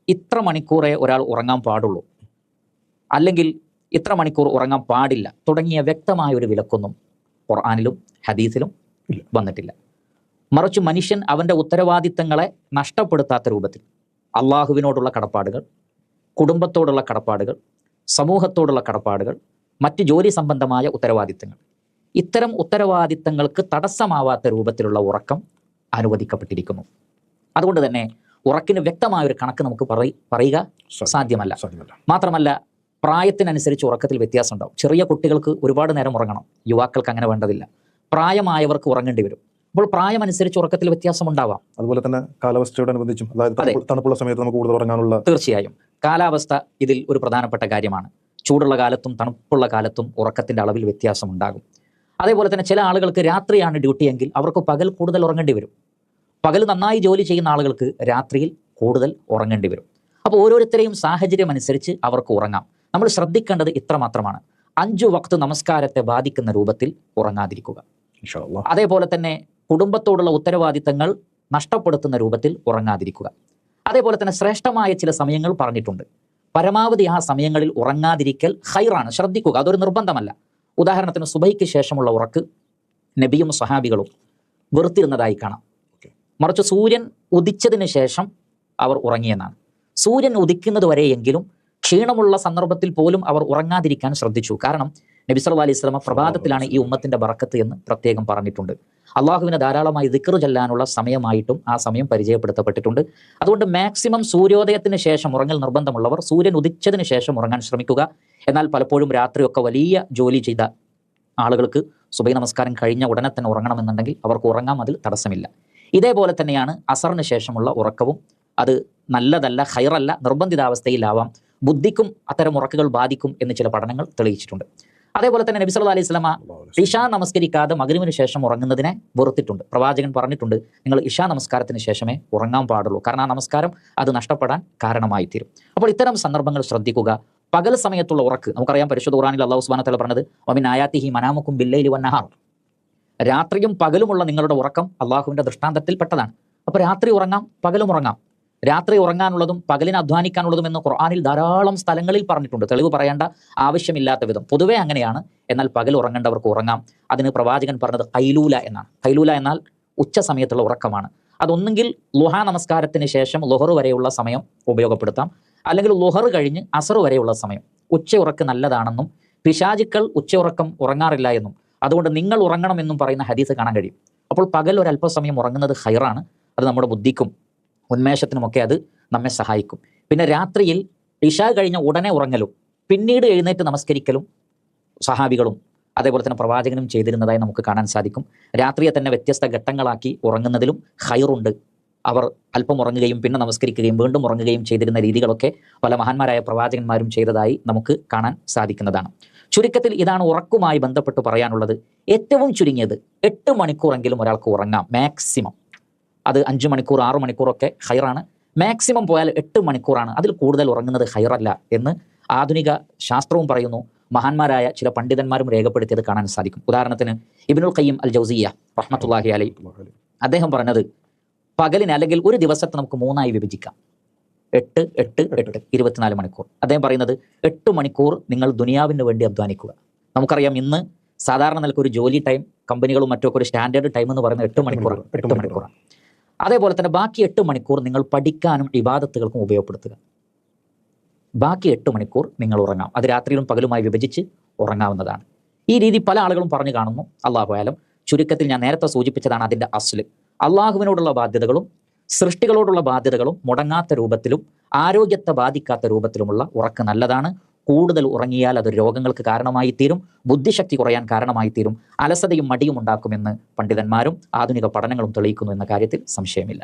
ഇത്ര മണിക്കൂറേ ഒരാൾ ഉറങ്ങാൻ പാടുള്ളൂ, അല്ലെങ്കിൽ ഇത്ര മണിക്കൂർ ഉറങ്ങാൻ പാടില്ല തുടങ്ങിയ വ്യക്തമായ ഒരു വിലക്കൊന്നും ഖുർആനിലും ഹദീസിലും വന്നിട്ടില്ല. മറിച്ച് മനുഷ്യൻ അവൻ്റെ ഉത്തരവാദിത്തങ്ങളെ നഷ്ടപ്പെടുത്താത്ത രൂപത്തിൽ അള്ളാഹുവിനോടുള്ള കടപ്പാടുകൾ, കുടുംബത്തോടുള്ള കടപ്പാടുകൾ, സമൂഹത്തോടുള്ള കടപ്പാടുകൾ, മറ്റ് ജോലി സംബന്ധമായ ഉത്തരവാദിത്തങ്ങൾ, ഇത്തരം ഉത്തരവാദിത്തങ്ങൾക്ക് തടസ്സമാവാത്ത രൂപത്തിലുള്ള ഉറക്കം അനുവദിക്കപ്പെട്ടിരിക്കുന്നു. അതുകൊണ്ട് തന്നെ ഉറക്കിന് വ്യക്തമായ ഒരു കണക്ക് നമുക്ക് പറയുക സാധ്യമല്ല. മാത്രമല്ല, പ്രായത്തിനനുസരിച്ച് ഉറക്കത്തിൽ വ്യത്യാസം ഉണ്ടാവും. ചെറിയ കുട്ടികൾക്ക് ഒരുപാട് നേരം ഉറങ്ങണം, യുവാക്കൾക്ക് അങ്ങനെ വേണ്ടതില്ല. പ്രായമായവർക്ക് ഉറങ്ങേണ്ടി വരും. അപ്പോൾ പ്രായമനുസരിച്ച് ഉറക്കത്തിൽ വ്യത്യാസം ഉണ്ടാവാം. അതുപോലെ തന്നെ കാലാവസ്ഥയോടനുബന്ധിച്ചും, അതായത് തണുപ്പുള്ള സമയത്ത് നമുക്ക് കൂടുതൽ ഉറങ്ങാനുള്ള. തീർച്ചയായും കാലാവസ്ഥ ഇതിൽ ഒരു പ്രധാനപ്പെട്ട കാര്യമാണ്. ചൂടുള്ള കാലത്തും തണുപ്പുള്ള കാലത്തും ഉറക്കത്തിന്റെ അളവിൽ വ്യത്യാസം ഉണ്ടാകും. അതേപോലെ തന്നെ ചില ആളുകൾക്ക് രാത്രിയാണ് ഡ്യൂട്ടി എങ്കിൽ അവർക്ക് പകൽ കൂടുതൽ ഉറങ്ങേണ്ടി വരും. പകൽ നന്നായി ജോലി ചെയ്യുന്ന ആളുകൾക്ക് രാത്രിയിൽ കൂടുതൽ ഉറങ്ങേണ്ടി വരും. അപ്പോൾ ഓരോരുത്തരെയും സാഹചര്യം അനുസരിച്ച് അവർക്ക് ഉറങ്ങാം. നമ്മൾ ശ്രദ്ധിക്കേണ്ടത് ഇത്ര മാത്രമാണ്: 5 വക്ത് നമസ്കാരത്തെ ബാധിക്കുന്ന രൂപത്തിൽ ഉറങ്ങാതിരിക്കുക. അതേപോലെ തന്നെ കുടുംബത്തോടുള്ള ഉത്തരവാദിത്തങ്ങൾ നഷ്ടപ്പെടുത്തുന്ന രൂപത്തിൽ ഉറങ്ങാതിരിക്കുക. അതേപോലെ തന്നെ ശ്രേഷ്ഠമായ ചില സമയങ്ങൾ പറഞ്ഞിട്ടുണ്ട്. പരമാവധി ആ സമയങ്ങളിൽ ഉറങ്ങാതിരിക്കൽ ഖൈറാണ്. ശ്രദ്ധിക്കുക, അതൊരു നിർബന്ധമല്ല. ഉദാഹരണത്തിന് സുബഹിക്ക് ശേഷമുള്ള ഉറക്ക് നബിയും സ്വഹാബികളും വെറുത്തിരുന്നതായി കാണാം. മറിച്ച് സൂര്യൻ ഉദിച്ചതിന് ശേഷം അവർ ഉറങ്ങിയെന്നാണ്. സൂര്യൻ ഉദിക്കുന്നത് വരെയെങ്കിലും ക്ഷീണമുള്ള സന്ദർഭത്തിൽ പോലും അവർ ഉറങ്ങാതിരിക്കാൻ ശ്രദ്ധിച്ചു. കാരണം നബി സല്ലല്ലാഹു അലൈഹി വസല്ലം പ്രഭാതത്തിലാണ് ഈ ഉമ്മത്തിന്റെ ബറക്കത്ത് എന്ന് പ്രത്യേകം പറഞ്ഞിട്ടുണ്ട്. അള്ളാഹുവിനെ ധാരാളമായി ദിക്ർ ചൊല്ലാനുള്ള സമയമായിട്ടും ആ സമയം പരിചയപ്പെടുത്തപ്പെട്ടിട്ടുണ്ട്. അതുകൊണ്ട് മാക്സിമം സൂര്യോദയത്തിന് ശേഷം ഉറങ്ങൽ നിർബന്ധമുള്ളവർ സൂര്യൻ ഉദിച്ചതിന് ശേഷം ഉറങ്ങാൻ ശ്രമിക്കുക. എന്നാൽ പലപ്പോഴും രാത്രിയൊക്കെ വലിയ ജോലി ചെയ്ത ആളുകൾക്ക് സുബഹി നമസ്കാരം കഴിഞ്ഞ ഉടനെ തന്നെ ഉറങ്ങണമെന്നുണ്ടെങ്കിൽ അവർക്ക് ഉറങ്ങാം, അതിൽ തടസ്സമില്ല. ഇതേപോലെ തന്നെയാണ് അസറിന് ശേഷമുള്ള ഉറക്കവും. അത് നല്ലതല്ല, ഖൈറല്ല, നിർബന്ധിതാവസ്ഥയിലാവാം. ബുദ്ധിക്കും അത്തരം ഉറക്കുകൾ ബാധിക്കും എന്ന് ചില പഠനങ്ങൾ തെളിയിച്ചിട്ടുണ്ട്. അതേപോലെ തന്നെ നബി സല്ലല്ലാഹു അലൈഹി വസല്ലമ ഇശാ നമസ്കരിക്കാതെ മഗ്‌രിബിന് ശേഷം ഉറങ്ങുന്നതിനെ വെറുത്തിട്ടുണ്ട്. പ്രവാചകൻ പറഞ്ഞിട്ടുണ്ട്, നിങ്ങൾ ഇശാ നമസ്കാരത്തിന് ശേഷമേ ഉറങ്ങാൻ പാടുള്ളൂ, കാരണം ആ നമസ്കാരം അത് നഷ്ടപ്പെടാൻ കാരണമായി തീരും. അപ്പോൾ ഇത്തരം സന്ദർഭങ്ങൾ ശ്രദ്ധിക്കുക. പകൽ സമയത്തുള്ള ഉറക്ക് നമുക്കറിയാം, പരിശുദ്ധ ഖുർആനിൽ അല്ലാഹു സുബ്ഹാനഹു വ തആല പറഞ്ഞത് വമിൻ ആയാതിഹി മനാമുക്കും ബില്ലൈലി വന്നഹാർ, രാത്രിയും പകലുമുള്ള നിങ്ങളുടെ ഉറക്കം അള്ളാഹുവിന്റെ ദൃഷ്ടാന്തത്തിൽ പെട്ടതാണ്. അപ്പോൾ രാത്രി ഉറങ്ങാം, പകലും ഉറങ്ങാം. രാത്രി ഉറങ്ങാനുള്ളതും പകലിന് അധ്വാനിക്കാനുള്ളതും എന്ന് ഖുർആനിൽ ധാരാളം സ്ഥലങ്ങളിൽ പറഞ്ഞിട്ടുണ്ട്. തെളിവ് പറയേണ്ട ആവശ്യമില്ലാത്ത വിധം പൊതുവേ അങ്ങനെയാണ്. എന്നാൽ പകൽ ഉറങ്ങേണ്ടവർക്ക് ഉറങ്ങാം. അതിന് പ്രവാചകൻ പറഞ്ഞത് ഖൈലൂല എന്നാണ്. ഖൈലൂല എന്നാൽ ഉച്ച സമയത്തുള്ള ഉറക്കമാണ്. അതൊന്നുകിൽ ലുഹാ നമസ്കാരത്തിന് ശേഷം ലുഹർ വരെയുള്ള സമയം ഉപയോഗപ്പെടുത്താം, അല്ലെങ്കിൽ ലുഹർ കഴിഞ്ഞ് അസർ വരെയുള്ള സമയം. ഉച്ച ഉറക്ക് നല്ലതാണെന്നും പിശാചുക്കൾ ഉച്ച ഉറക്കം ഉറങ്ങാറില്ല എന്നും അതുകൊണ്ട് നിങ്ങൾ ഉറങ്ങണമെന്നും പറയുന്ന ഹദീസ് കാണാൻ കഴിയും. അപ്പോൾ പകൽ ഒരല്പസമയം ഉറങ്ങുന്നത് ഖൈറാണ്. അത് നമ്മുടെ ബുദ്ധിക്കും ഉന്മേഷത്തിനുമൊക്കെ അത് നമ്മെ സഹായിക്കും. പിന്നെ രാത്രിയിൽ ഇശാ കഴിഞ്ഞ ഉടനെ ഉറങ്ങലും പിന്നീട് എഴുന്നേറ്റ് നമസ്കരിക്കലും സഹാബികളും അതേപോലെ തന്നെ പ്രവാചകനും ചെയ്തിരുന്നതായി നമുക്ക് കാണാൻ സാധിക്കും. രാത്രിയെ തന്നെ വ്യത്യസ്ത ഘട്ടങ്ങളാക്കി ഉറങ്ങുന്നതിലും ഖൈറുണ്ട്. അവർ അല്പം ഉറങ്ങുകയും പിന്നെ നമസ്കരിക്കുകയും വീണ്ടും ഉറങ്ങുകയും ചെയ്തിരുന്ന രീതികളൊക്കെ പല മഹാന്മാരായ പ്രവാചകന്മാരും ചെയ്തതായി നമുക്ക് കാണാൻ സാധിക്കുന്നതാണ്. ചുരുക്കത്തിൽ ഇതാണ് ഉറക്കുമായി ബന്ധപ്പെട്ട് പറയാനുള്ളത്. ഏറ്റവും ചുരുങ്ങിയത് 8 മണിക്കൂറെങ്കിലും ഒരാൾക്ക് ഉറങ്ങാം, മാക്സിമം. അത് 5 മണിക്കൂർ 6 മണിക്കൂറൊക്കെ ഖൈറാണ്. മാക്സിമം പോയാൽ 8 മണിക്കൂറാണ്. അതിൽ കൂടുതൽ ഉറങ്ങുന്നത് ഖൈറല്ല എന്ന് ആധുനിക ശാസ്ത്രവും പറയുന്നു. മഹാന്മാരായ ചില പണ്ഡിതന്മാരും രേഖപ്പെടുത്തിയത് കാണാൻ സാധിക്കും. ഉദാഹരണത്തിന് ഇബ്നുൽ ഖയ്യിം അൽ ജൗസിയ്യ റഹ്മത്തുള്ളാഹി അലൈഹി അദ്ദേഹം പറഞ്ഞത്, പകലിന് അല്ലെങ്കിൽ ഒരു ദിവസത്തെ നമുക്ക് 3ആയി വിഭജിക്കാം. 8, 8, 8, 24 മണിക്കൂർ. അദ്ദേഹം പറയുന്നത് 8 മണിക്കൂർ നിങ്ങൾ ദുനിയാവിന് വേണ്ടി അധ്വാനിക്കുക. നമുക്കറിയാം ഇന്ന് സാധാരണ നിലക്ക് ഒരു ജോലി ടൈം കമ്പനികളും മറ്റൊക്കെ ഒരു സ്റ്റാൻഡേർഡ് ടൈം എന്ന് പറയുന്നത് 8 മണിക്കൂറാണ്. 8 മണിക്കൂറാണ്. അതേപോലെ തന്നെ ബാക്കി 8 മണിക്കൂർ നിങ്ങൾ പഠിക്കാനും ഇബാദത്തുകൾക്കും ഉപയോഗപ്പെടുത്തുക. ബാക്കി 8 മണിക്കൂർ നിങ്ങൾ ഉറങ്ങാം. അത് രാത്രിയിലും പകലുമായി വിഭജിച്ച് ഉറങ്ങാവുന്നതാണ്. ഈ രീതി പല ആളുകളും പറഞ്ഞു കാണുന്നു. അല്ലാഹു അലം. ചുരുക്കത്തിൽ ഞാൻ നേരത്തെ സൂചിപ്പിച്ചതാണ് അതിൻ്റെ അസ്ല്. അള്ളാഹുവിനോടുള്ള ബാധ്യതകളും സൃഷ്ടികളോടുള്ള ബാധ്യതകളും മുടങ്ങാത്ത രൂപത്തിലും ആരോഗ്യത്തെ ബാധിക്കാത്ത രൂപത്തിലുമുള്ള ഉറക്ക് നല്ലതാണ്. കൂടുതൽ ഉറങ്ങിയാൽ അത് രോഗങ്ങൾക്ക് കാരണമായി തീരും, ബുദ്ധിശക്തി കുറയാൻ കാരണമായി തീരും, അലസതയും മടിയും ഉണ്ടാക്കുമെന്ന് പണ്ഡിതന്മാരും ആധുനിക പഠനങ്ങളും തെളിയിക്കുന്നു എന്ന കാര്യത്തിൽ സംശയമില്ല.